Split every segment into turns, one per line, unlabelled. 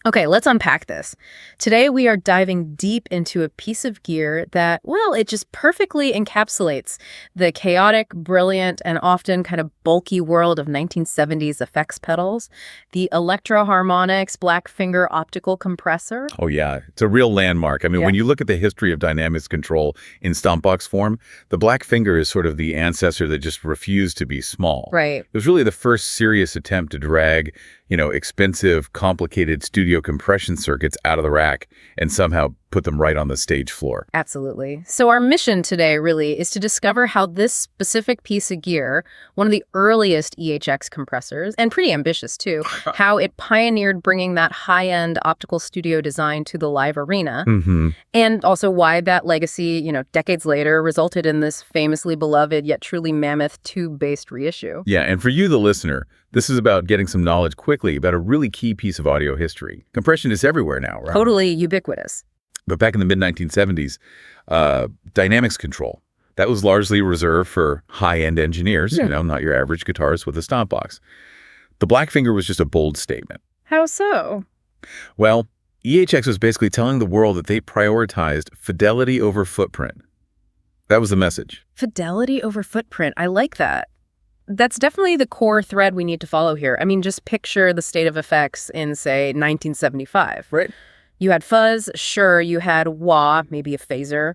Okay, let's unpack this. Today we are diving deep into a piece of gear that, well, it just perfectly encapsulates the chaotic, brilliant, and often kind of bulky world of 1970s effects pedals, the Electro Harmonix Black Finger optical compressor.
Oh, yeah. It's a real landmark. I mean,
Yeah.
when you look at the history of dynamics control in stompbox form, the black finger is sort of the ancestor that just refused to be small.
Right.
It was really the first serious attempt to drag, expensive, complicated studio compression circuits out of the rack and somehow put them right on the stage floor.
Absolutely. So our mission today really is to discover how this specific piece of gear, one of the earliest EHX compressors, and pretty ambitious too, how it pioneered bringing that high-end optical studio design to the live arena, and also why that legacy, decades later, resulted in this famously beloved yet truly mammoth tube-based reissue.
Yeah, and for you, the listener, this is about getting some knowledge quickly about a really key piece of audio history. Compression is everywhere now, right?
Totally ubiquitous.
But back in the mid-1970s, dynamics control, that was largely reserved for high-end engineers, not your average guitarist with a stomp box. The black finger was just a bold statement.
How so?
Well, EHX was basically telling the world that they prioritized fidelity over footprint. That was the message.
Fidelity over footprint. I like that. That's definitely the core thread we need to follow here. I mean, just picture the state of effects in, say, 1975.
Right.
You had fuzz, sure, you had wah, maybe a phaser,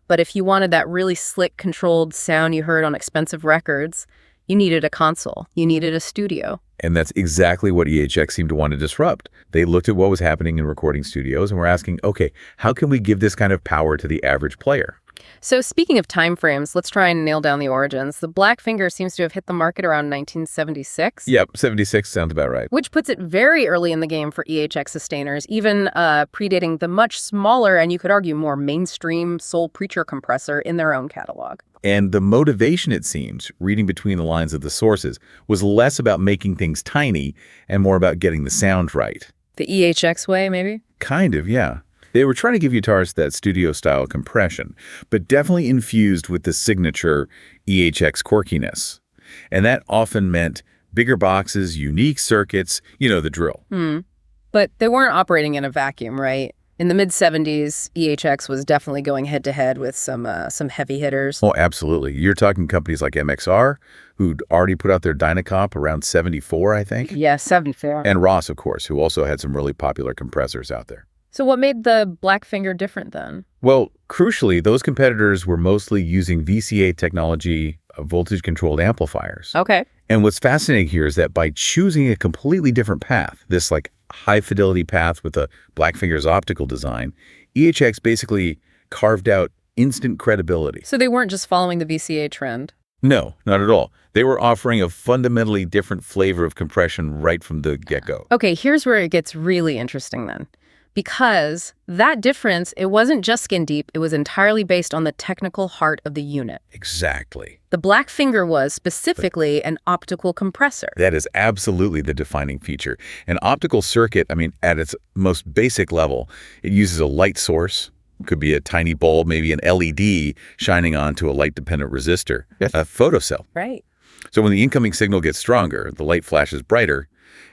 but if you wanted that really slick, controlled sound you heard on expensive records, you needed a console, you needed a studio.
And that's exactly what EHX seemed to want to disrupt. They looked at what was happening in recording studios and were asking, okay, how can we give this kind of power to the average player?
So speaking of time frames, let's try and nail down the origins. The black finger seems to have hit the market around 1976.
Yep, 76 sounds about right.
Which puts it very early in the game for EHX sustainers, even predating the much smaller and you could argue more mainstream Soul Preacher compressor in their own catalog.
And the motivation, it seems, reading between the lines of the sources, was less about making things tiny and more about getting the sound right.
The EHX way, maybe?
Kind of, yeah. They were trying to give guitarists that studio-style compression, but definitely infused with the signature EHX quirkiness. And that often meant bigger boxes, unique circuits, the drill.
But they weren't operating in a vacuum, right? In the mid-70s, EHX was definitely going head-to-head with some heavy hitters.
Oh, absolutely. You're talking companies like MXR, who'd already put out their Dynacomp around 74, I think.
Yeah, 74.
And Ross, of course, who also had some really popular compressors out there.
So what made the black finger different then?
Well, crucially, those competitors were mostly using VCA technology, voltage-controlled amplifiers.
Okay.
And what's fascinating here is that by choosing a completely different path, this high-fidelity path with a black finger's optical design, EHX basically carved out instant credibility.
So they weren't just following the VCA trend?
No, not at all. They were offering a fundamentally different flavor of compression right from the get-go.
Okay, here's where it gets really interesting then. Because that difference, it wasn't just skin deep, it was entirely based on the technical heart of the unit.
Exactly.
The black finger was specifically an optical compressor.
That is absolutely the defining feature. An optical circuit, at its most basic level, it uses a light source. Could be a tiny bulb, maybe an LED shining onto a light-dependent resistor, a photocell.
Right.
So when the incoming signal gets stronger, the light flashes brighter,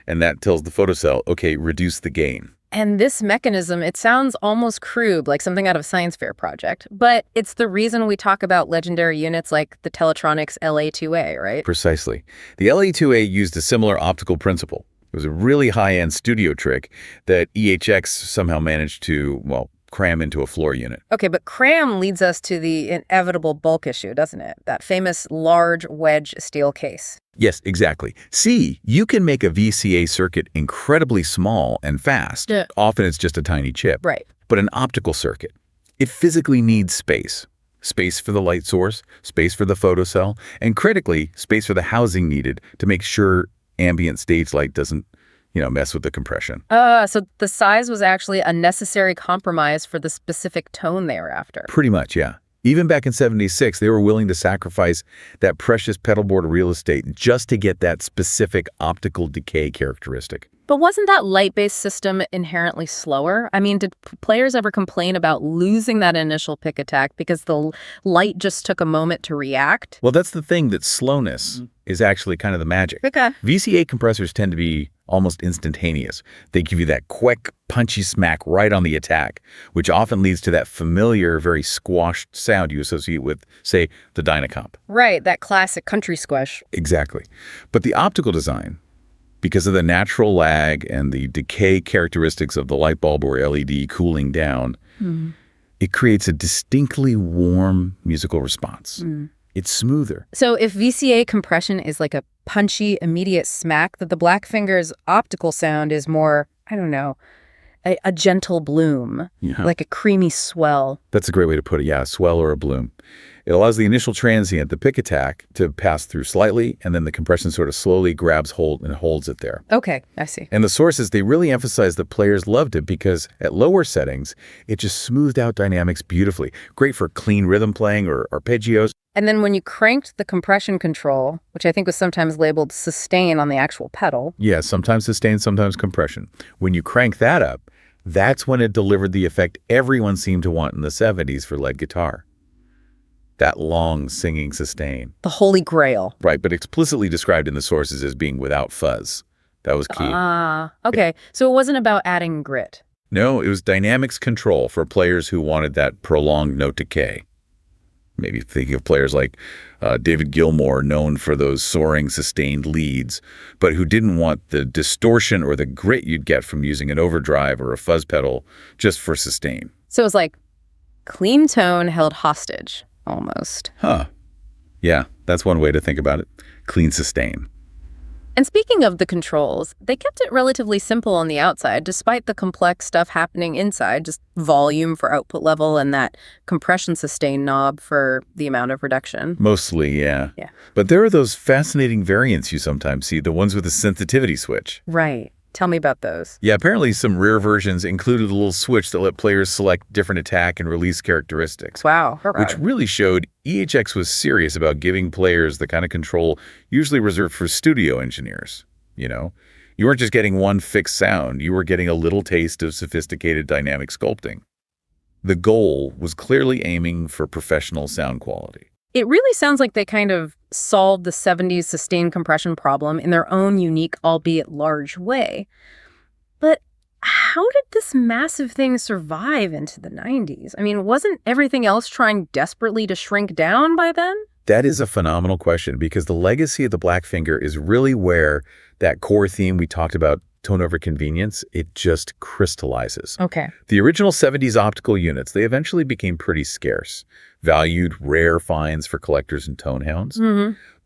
and that tells the photocell, okay, reduce the gain.
And this mechanism, it sounds almost crude, like something out of a science fair project, but it's the reason we talk about legendary units like the Teletronics LA2A, right?
Precisely. The LA2A used a similar optical principle. It was a really high-end studio trick that EHX somehow managed to, cram into a floor unit.
Okay, but cram leads us to the inevitable bulk issue, doesn't it? That famous large wedge steel case.
Yes, exactly. See, you can make a VCA circuit incredibly small and fast.
Yeah.
Often it's just a tiny chip.
Right.
But an optical circuit, it physically needs space. Space for the light source, space for the photocell, and critically, space for the housing needed to make sure ambient stage light doesn't mess with the compression.
So the size was actually a necessary compromise for the specific tone they were after.
Pretty much, yeah. Even back in 76, they were willing to sacrifice that precious pedal board real estate just to get that specific optical decay characteristic.
But wasn't that light-based system inherently slower? I mean, did players ever complain about losing that initial pick attack because the light just took a moment to react?
Well, that's the thing, that slowness is actually kind of the magic.
Okay.
VCA compressors tend to be almost instantaneous. They give you that quick, punchy smack right on the attack, which often leads to that familiar, very squashed sound you associate with, say, the Dynacomp.
Right, that classic country squash.
Exactly. But the optical design, because of the natural lag and the decay characteristics of the light bulb or LED cooling down, it creates a distinctly warm musical response. It's smoother.
So if VCA compression is like a punchy, immediate smack, that the Blackfinger's optical sound is more, I don't know, a gentle bloom, like a creamy swell.
That's a great way to put it. Yeah, a swell or a bloom. It allows the initial transient, the pick attack, to pass through slightly, and then the compression sort of slowly grabs hold and holds it there.
Okay, I see.
And the sources, they really emphasize that players loved it because at lower settings, it just smoothed out dynamics beautifully. Great for clean rhythm playing or arpeggios.
And then when you cranked the compression control, which I think was sometimes labeled sustain on the actual pedal.
Yeah, sometimes sustain, sometimes compression. When you crank that up, that's when it delivered the effect everyone seemed to want in the 70s for lead guitar. That long singing sustain.
The holy grail.
Right, but explicitly described in the sources as being without fuzz. That was key.
Okay. So it wasn't about adding grit.
No, it was dynamics control for players who wanted that prolonged note decay. Maybe thinking of players like David Gilmour, known for those soaring, sustained leads, but who didn't want the distortion or the grit you'd get from using an overdrive or a fuzz pedal just for sustain.
So it was like clean tone held hostage, almost.
Huh. Yeah, that's one way to think about it. Clean sustain.
And speaking of the controls, they kept it relatively simple on the outside, despite the complex stuff happening inside, just volume for output level and that compression sustain knob for the amount of reduction.
Mostly, yeah.
Yeah.
But there are those fascinating variants you sometimes see, the ones with a sensitivity switch.
Right. Tell me about those.
Yeah, apparently some rare versions included a little switch that let players select different attack and release characteristics.
Wow.
Which really showed EHX was serious about giving players the kind of control usually reserved for studio engineers. You know, you weren't just getting one fixed sound, you were getting a little taste of sophisticated dynamic sculpting. The goal was clearly aiming for professional sound quality.
It really sounds like they kind of solved the 70s sustained compression problem in their own unique, albeit large way. But how did this massive thing survive into the 90s? I mean, wasn't everything else trying desperately to shrink down by then?
That is a phenomenal question because the legacy of the Blackfinger is really where that core theme we talked about, tone over convenience, it just crystallizes.
Okay.
The original 70s optical units, they eventually became pretty scarce, valued rare finds for collectors and tone hounds.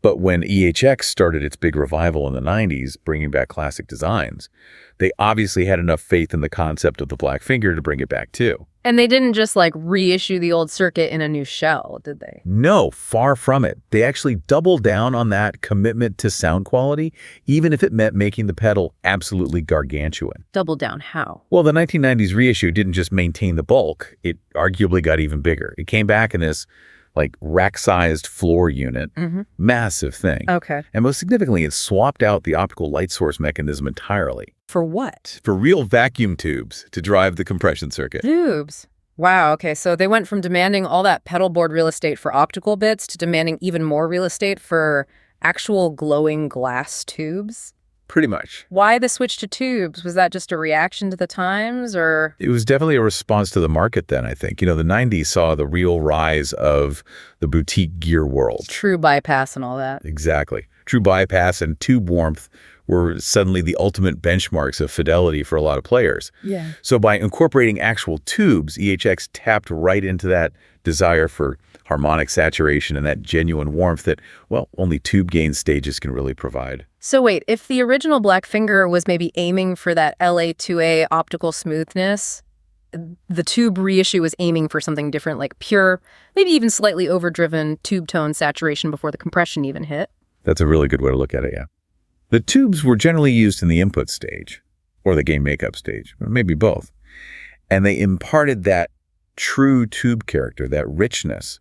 But when EHX started its big revival in the 90s, bringing back classic designs, they obviously had enough faith in the concept of the Blackfinger to bring it back too.
And they didn't just like reissue the old circuit in a new shell, did they?
No, far from it. They actually doubled down on that commitment to sound quality, even if it meant making the pedal absolutely gargantuan.
Double down how?
Well, the 1990s reissue didn't just maintain the bulk, it arguably got even bigger. It came back in this like rack-sized floor unit, massive thing.
Okay.
And most significantly, it swapped out the optical light source mechanism entirely.
For what?
For real vacuum tubes to drive the compression circuit.
Tubes. Wow, okay, so they went from demanding all that pedal board real estate for optical bits to demanding even more real estate for actual glowing glass tubes?
Pretty much.
Why the switch to tubes? Was that just a reaction to the times, or?
It was definitely a response to the market then, I think. You know, the 90s saw the real rise of the boutique gear world.
True bypass and all that.
Exactly. True bypass and tube warmth were suddenly the ultimate benchmarks of fidelity for a lot of players.
Yeah.
So by incorporating actual tubes, EHX tapped right into that desire for harmonic saturation and that genuine warmth that, well, only tube gain stages can really provide.
So wait, if the original Blackfinger was maybe aiming for that LA2A optical smoothness, the tube reissue was aiming for something different, like pure, maybe even slightly overdriven tube tone saturation before the compression even hit.
That's a really good way to look at it, yeah. The tubes were generally used in the input stage, or the gain makeup stage, or maybe both. And they imparted that true tube character, that richness,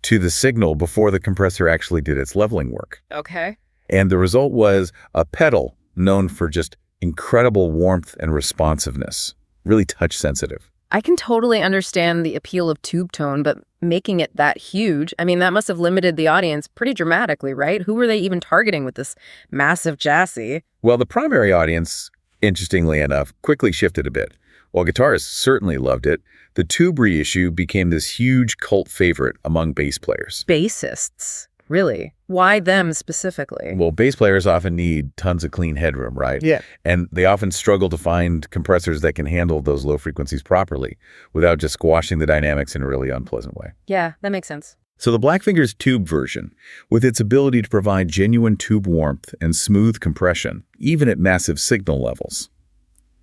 to the signal before the compressor actually did its leveling work.
Okay.
And the result was a pedal known for just incredible warmth and responsiveness, really touch sensitive.
I can totally understand the appeal of tube tone, but making it that huge, I mean, that must have limited the audience pretty dramatically, right? Who were they even targeting with this massive chassis?
Well, the primary audience, interestingly enough, quickly shifted a bit. While guitarists certainly loved it, the tube reissue became this huge cult favorite among bass players.
Bassists, really? Why them specifically?
Well, bass players often need tons of clean headroom, right?
Yeah.
And they often struggle to find compressors that can handle those low frequencies properly without just squashing the dynamics in a really unpleasant way.
Yeah, that makes sense.
So the Blackfinger's tube version, with its ability to provide genuine tube warmth and smooth compression, even at massive signal levels,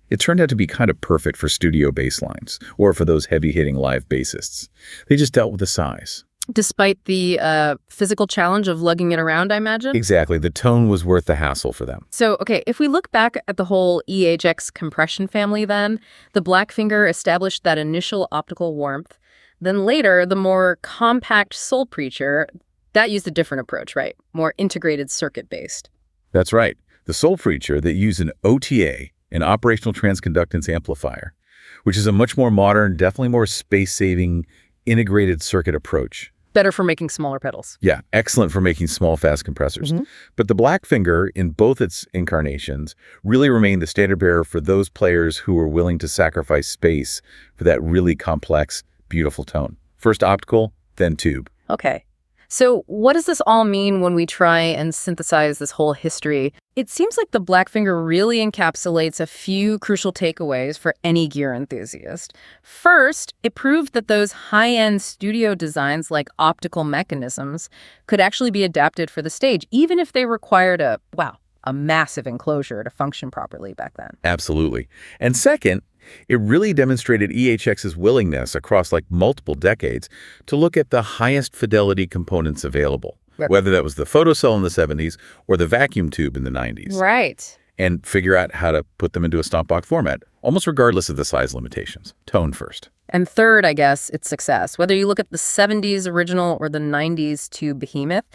it turned out to be kind of perfect for studio bass lines or for those heavy-hitting live bassists. They just dealt with the size.
Despite the physical challenge of lugging it around, I imagine?
Exactly. The tone was worth the hassle for them.
So, okay, if we look back at the whole EHX compression family then, the Blackfinger established that initial optical warmth. Then later, the more compact Soul Preacher, that used a different approach, right? More integrated circuit-based.
That's right. The Soul Preacher that used an OTA, an operational transconductance amplifier, which is a much more modern, definitely more space-saving, integrated circuit approach.
Better for making smaller pedals.
Yeah, excellent for making small, fast compressors. But the Blackfinger, in both its incarnations, really remained the standard bearer for those players who were willing to sacrifice space for that really complex, beautiful tone. First optical, then tube.
Okay. So what does this all mean when we try and synthesize this whole history? It seems like the Blackfinger really encapsulates a few crucial takeaways for any gear enthusiast. First, it proved that those high-end studio designs like optical mechanisms could actually be adapted for the stage, even if they required a massive enclosure to function properly back then.
Absolutely. And second, it really demonstrated EHX's willingness across multiple decades to look at the highest fidelity components available, whether that was the photocell in the 70s or the vacuum tube in the 90s.
Right.
And figure out how to put them into a stomp box format, almost regardless of the size limitations. Tone first.
And third, I guess, it's success. Whether you look at the 70s original or the 90s tube behemoth,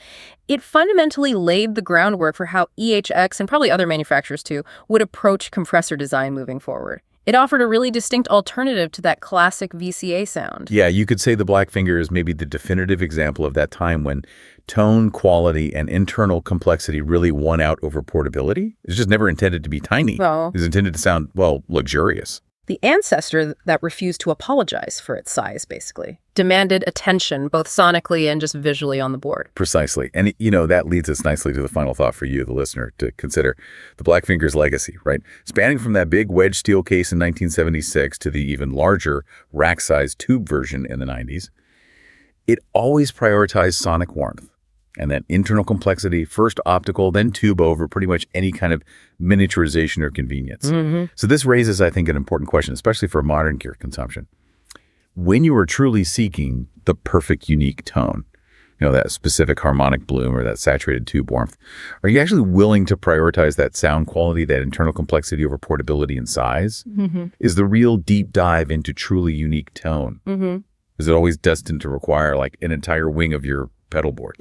it fundamentally laid the groundwork for how EHX, and probably other manufacturers too, would approach compressor design moving forward. It offered a really distinct alternative to that classic VCA sound.
Yeah, you could say the Blackfinger is maybe the definitive example of that time when tone, quality, and internal complexity really won out over portability. It's just never intended to be tiny.
Well,
It was intended to sound, luxurious.
the ancestor that refused to apologize for its size, basically. Demanded attention, both sonically and just visually on the board.
Precisely. And, that leads us nicely to the final thought for you, the listener, to consider the Blackfinger's legacy, right? Spanning from that big wedge steel case in 1976 to the even larger rack-sized tube version in the 90s, it always prioritized sonic warmth. And then internal complexity, first optical, then tube over pretty much any kind of miniaturization or convenience. So this raises, I think, an important question, especially for modern gear consumption. When you are truly seeking the perfect, unique tone, that specific harmonic bloom or that saturated tube warmth, are you actually willing to prioritize that sound quality, that internal complexity over portability and size? Is the real deep dive into truly unique tone? Is it always destined to require an entire wing of your pedal board?